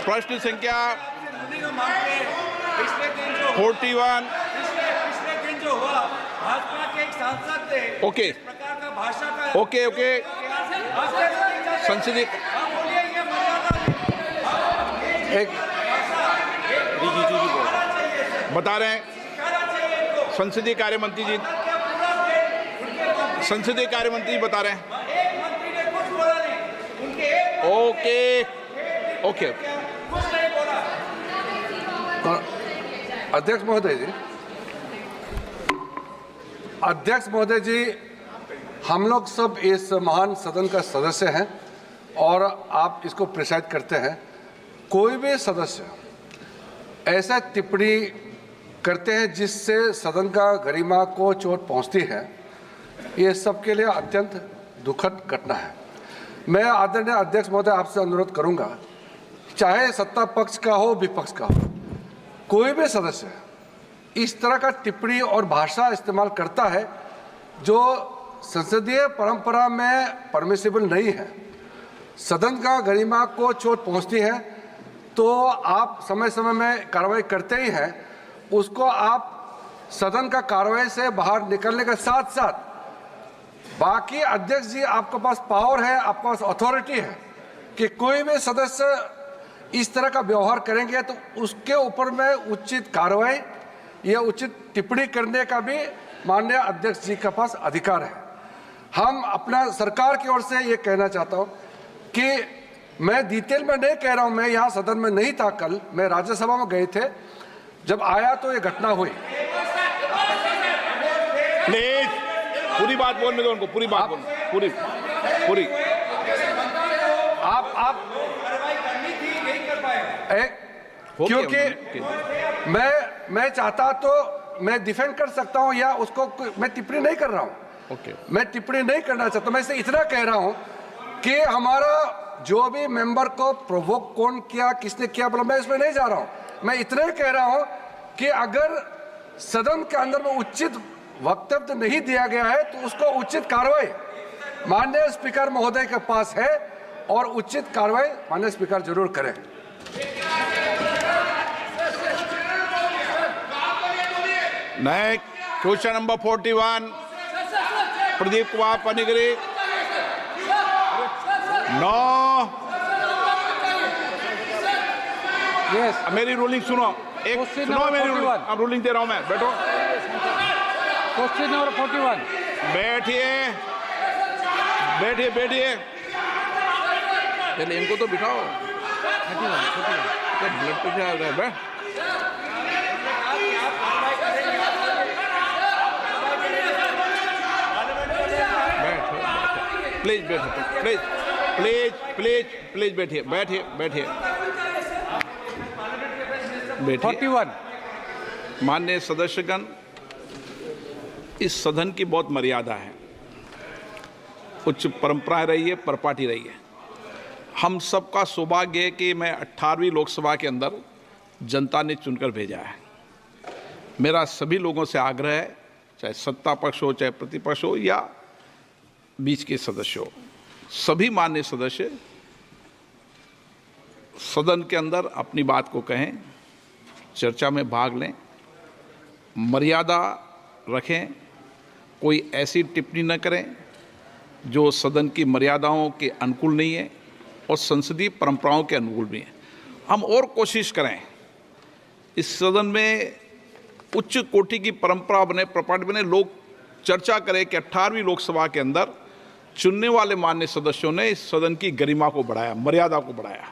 प्रश्न संख्या 41। पिछले दिन जो हुआ भाजपा के एक सांसद ने ओके इस प्रकार का भाषा का ओके ओके संसदीय एक बता रहे हैं संसदीय कार्य मंत्री जी बता रहे हैं। ओके ओके अध्यक्ष महोदय जी, हम लोग सब इस महान सदन का सदस्य हैं और आप इसको प्रिसाइड करते हैं। कोई भी सदस्य ऐसा टिप्पणी करते हैं जिससे सदन का गरिमा को चोट पहुंचती है, ये सबके लिए अत्यंत दुखद घटना है। मैं आदरणीय अध्यक्ष महोदय आपसे अनुरोध करूंगा, चाहे सत्ता पक्ष का हो विपक्ष का हो, कोई भी सदस्य इस तरह का टिप्पणी और भाषा इस्तेमाल करता है जो संसदीय परंपरा में परमिसिबल नहीं है, सदन का गरिमा को चोट पहुंचती है, तो आप समय समय में कार्रवाई करते ही हैं। उसको आप सदन का कार्रवाई से बाहर निकलने के साथ साथ बाकी अध्यक्ष जी आपके पास पावर है, आपके पास अथॉरिटी है कि कोई भी सदस्य इस तरह का व्यवहार करेंगे तो उसके ऊपर में उचित कार्रवाई या उचित टिप्पणी करने का भी माननीय अध्यक्ष जी के पास अधिकार है। हम अपना सरकार की ओर से ये कहना चाहता हूँ कि मैं डिटेल में नहीं कह रहा हूँ, मैं यहाँ सदन में नहीं था कल, मैं राज्यसभा में गए थे, जब आया तो ये घटना हुई। प्लीज पूरी बात बोलने दो उनको, पूरी बात बोलने, पूरी आप क्योंकि मैं चाहता तो मैं डिफेंड कर सकता हूं या उसको मैं टिप्पणी नहीं कर रहा हूं। ओके मैं टिप्पणी नहीं करना चाहता, मैं इसे इतना कह रहा हूं कि हमारा जो भी मेंबर को प्रोवोक कौन किया, किसने किया, बोला, मैं इसमें नहीं जा रहा हूं। मैं इतना ही कह रहा हूं कि अगर सदन के अंदर में उचित वक्तव्य नहीं दिया गया है तो उसको उचित कार्रवाई माननीय स्पीकर महोदय के पास है और उचित कार्रवाई माननीय स्पीकर जरूर करें। Next question number 41 Pradeep Kumar Panigrahi. No yes मेरी रूलिंग सुनो, एक सुनो मेरी रूलिंग दे रहा हूं मैं, बैठो। क्वेश्चन नंबर 41 बैठिए बैठिए बैठिए, पहले इनको तो बिठाओ। ब्लड प्रेशर आ रहा है, बैठ। प्लीज बैठो, प्लीज प्लीज प्लीज प्लीज बैठिए बैठिए बैठिए बैठिए। 41 माननीय सदस्यगण, इस सदन की बहुत मर्यादा है, उच्च परंपराएं रही है, परपाटी रही है। हम सबका सौभाग्य है कि मैं 18वीं लोकसभा के अंदर जनता ने चुनकर भेजा है। मेरा सभी लोगों से आग्रह है, चाहे सत्ता पक्ष हो, चाहे प्रतिपक्ष हो या बीच के सदस्य हो, सभी माननीय सदस्य सदन के अंदर अपनी बात को कहें, चर्चा में भाग लें, मर्यादा रखें, कोई ऐसी टिप्पणी न करें जो सदन की मर्यादाओं के अनुकूल नहीं है और संसदीय परंपराओं के अनुकूल भी है। हम और कोशिश करें इस सदन में उच्च कोटि की परंपरा बने, प्रपाठ बने, लोग चर्चा करें कि 18वीं लोकसभा के अंदर चुनने वाले माननीय सदस्यों ने इस सदन की गरिमा को बढ़ाया, मर्यादा को बढ़ाया,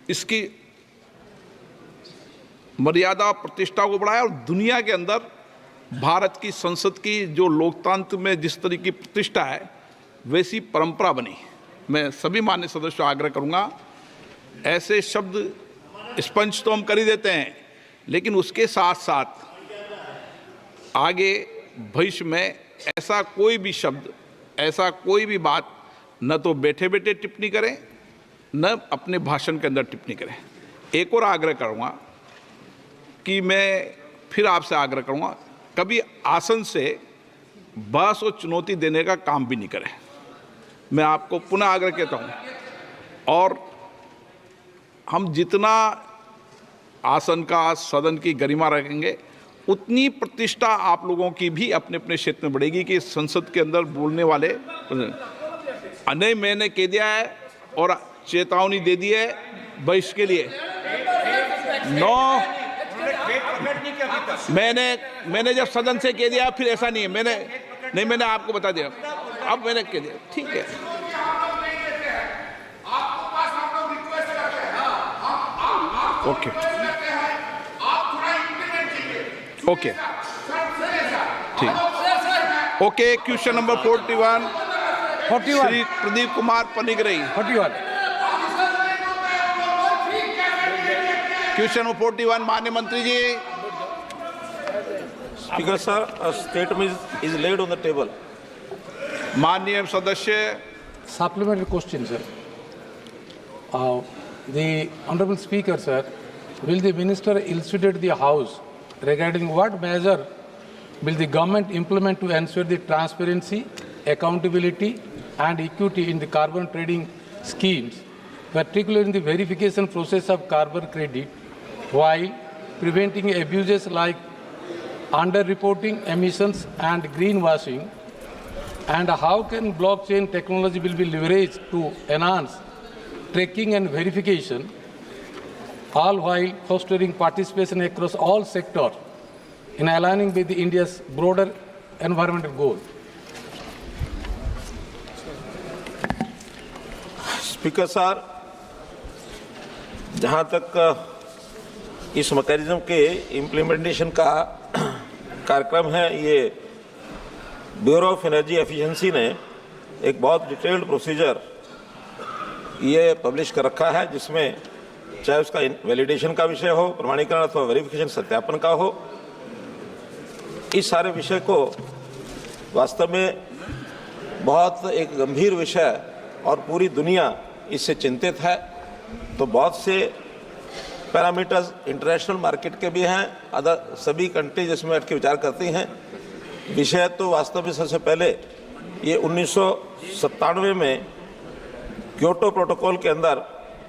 इसकी मर्यादा प्रतिष्ठा को बढ़ाया और दुनिया के अंदर भारत की संसद की जो लोकतंत्र में जिस तरह की प्रतिष्ठा है वैसी परंपरा बनी। मैं सभी माननीय सदस्यों से आग्रह करूंगा, ऐसे शब्द स्पंज तो हम कर ही देते हैं, लेकिन उसके साथ साथ आगे भविष्य में ऐसा कोई भी शब्द, ऐसा कोई भी बात न तो बैठे बैठे टिप्पणी करें, न अपने भाषण के अंदर टिप्पणी करें। एक और आग्रह करूंगा कि मैं फिर आपसे आग्रह करूंगा, कभी आसन से बहस और चुनौती देने का काम भी नहीं करें। मैं आपको पुनः आग्रह कहता हूं। और हम जितना आसन का सदन की गरिमा रखेंगे उतनी प्रतिष्ठा आप लोगों की भी अपने अपने क्षेत्र में बढ़ेगी कि संसद के अंदर बोलने वाले अनय मैंने कह दिया है और चेतावनी दे दी है बहिष्कार के लिए। मैंने जब सदन से कह दिया फिर ऐसा नहीं है, मैंने आपको बता दिया, अब मैंने कह दिया, ठीक है। ओके ओके ठीक। Okay, question number 41 Shri Pradeep Kumar Panigrahi. 41 question number 41 माननीय मंत्री जी। Speaker sir, a statement is laid on the table. माननीय सदस्य। Supplementary question, sir. The Honorable Speaker, sir, will the Minister elucidate the House regarding what measure will the government implement to ensure the transparency, accountability and equity in the carbon trading schemes, particularly in the verification process of carbon credit, while preventing abuses like under-reporting emissions and greenwashing, and how can blockchain technology will be leveraged to enhance tracking and verification, all while fostering participation across all sectors in aligning with India's broader environmental goal. Speaker sir, जहाँ तक इस mechanism के implementation का कार्यक्रम है, ये bureau of energy efficiency ने एक बहुत डिटेल्ड प्रोसीजर ये पब्लिश कर रखा है, जिसमें चाहे उसका वैलिडेशन का विषय हो, प्रमाणीकरण अथवा वेरिफिकेशन सत्यापन का हो, इस सारे विषय को वास्तव में बहुत एक गंभीर विषय और पूरी दुनिया इससे चिंतित है। तो बहुत से पैरामीटर्स इंटरनेशनल मार्केट के भी हैं, अदर सभी कंट्रीज इसमें बैठ के विचार करती हैं। विषय तो वास्तव में सबसे पहले ये 1997 में क्योटो प्रोटोकॉल के अंदर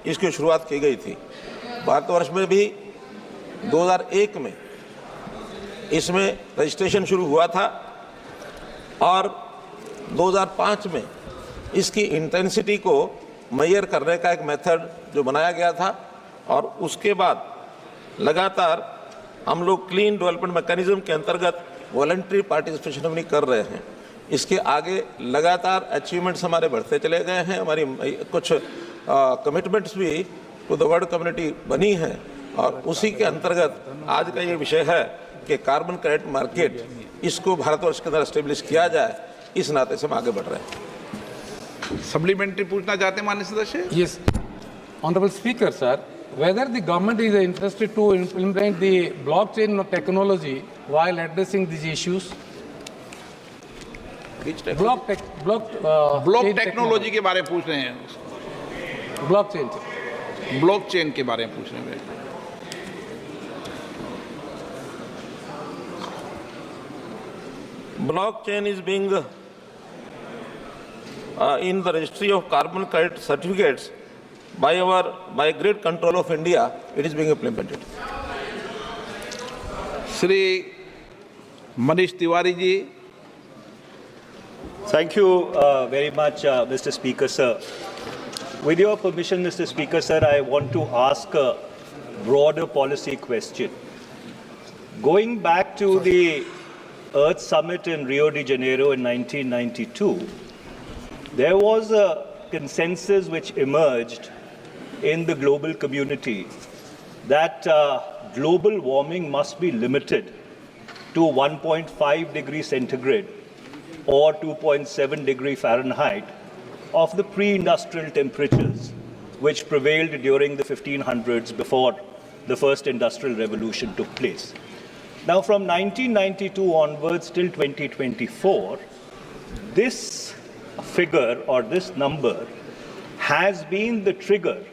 इसकी शुरुआत की गई थी। भारतवर्ष में भी 2001 में इसमें रजिस्ट्रेशन शुरू हुआ था और 2005 में इसकी इंटेंसिटी को मेजर करने का एक मेथड जो बनाया गया था, और उसके बाद लगातार हम लोग क्लीन डेवलपमेंट मैकेनिज्म के अंतर्गत वॉलंटरी पार्टिसिपेशन अपनी कर रहे हैं। इसके आगे लगातार अचीवमेंट्स हमारे बढ़ते चले गए हैं, हमारी कुछ कमिटमेंट्स भी टू द वर्ल्ड कम्युनिटी बनी हैं, और उसी के अंतर्गत आज का ये विषय है कि कार्बन क्रेडिट मार्केट इसको भारतवर्ष के अंदर एस्टेब्लिश किया जाए। इस नाते से हम आगे बढ़ रहे हैं। सप्लीमेंट्री पूछना चाहते हैं माननीय सदस्य। Yes, Honorable Speaker, sir, whether the government is interested to implement the blockchain technology while addressing these issues? Block technology के बारे में पूछ रहे हैं। Blockchain. ब्लॉकचेन के बारे में पूछ रहे हैं। Blockchain is being in the registry of carbon credit certificates by great control of India, it is being implemented. Shri Manish Tiwari ji. Thank you very much, Mr. Speaker, sir. With your permission, Mr. Speaker, sir, I want to ask a broader policy question. Going back to the Earth Summit in Rio de Janeiro in 1992, there was a consensus which emerged in the global community that global warming must be limited to 1.5 degrees centigrade or 2.7 degree Fahrenheit of the pre-industrial temperatures which prevailed during the 1500s before the first industrial revolution took place. Now, from 1992 onwards till 2024, this figure or this number has been the trigger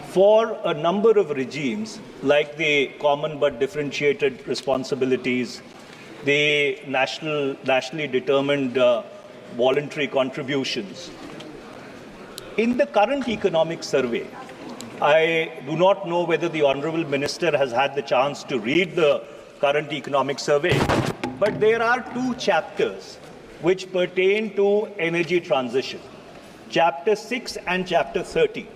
for a number of regimes like the common but differentiated responsibilities, the nationally determined voluntary contributions. In the current economic survey, I do not know whether the Honorable Minister has had the chance to read the current economic survey, but there are two chapters which pertain to energy transition, Chapter 6 and Chapter 30.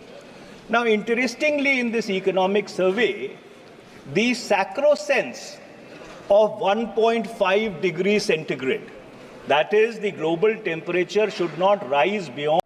Now, interestingly, in this economic survey, the sacrosanct of 1.5 degrees centigrade, that is, the global temperature should not rise beyond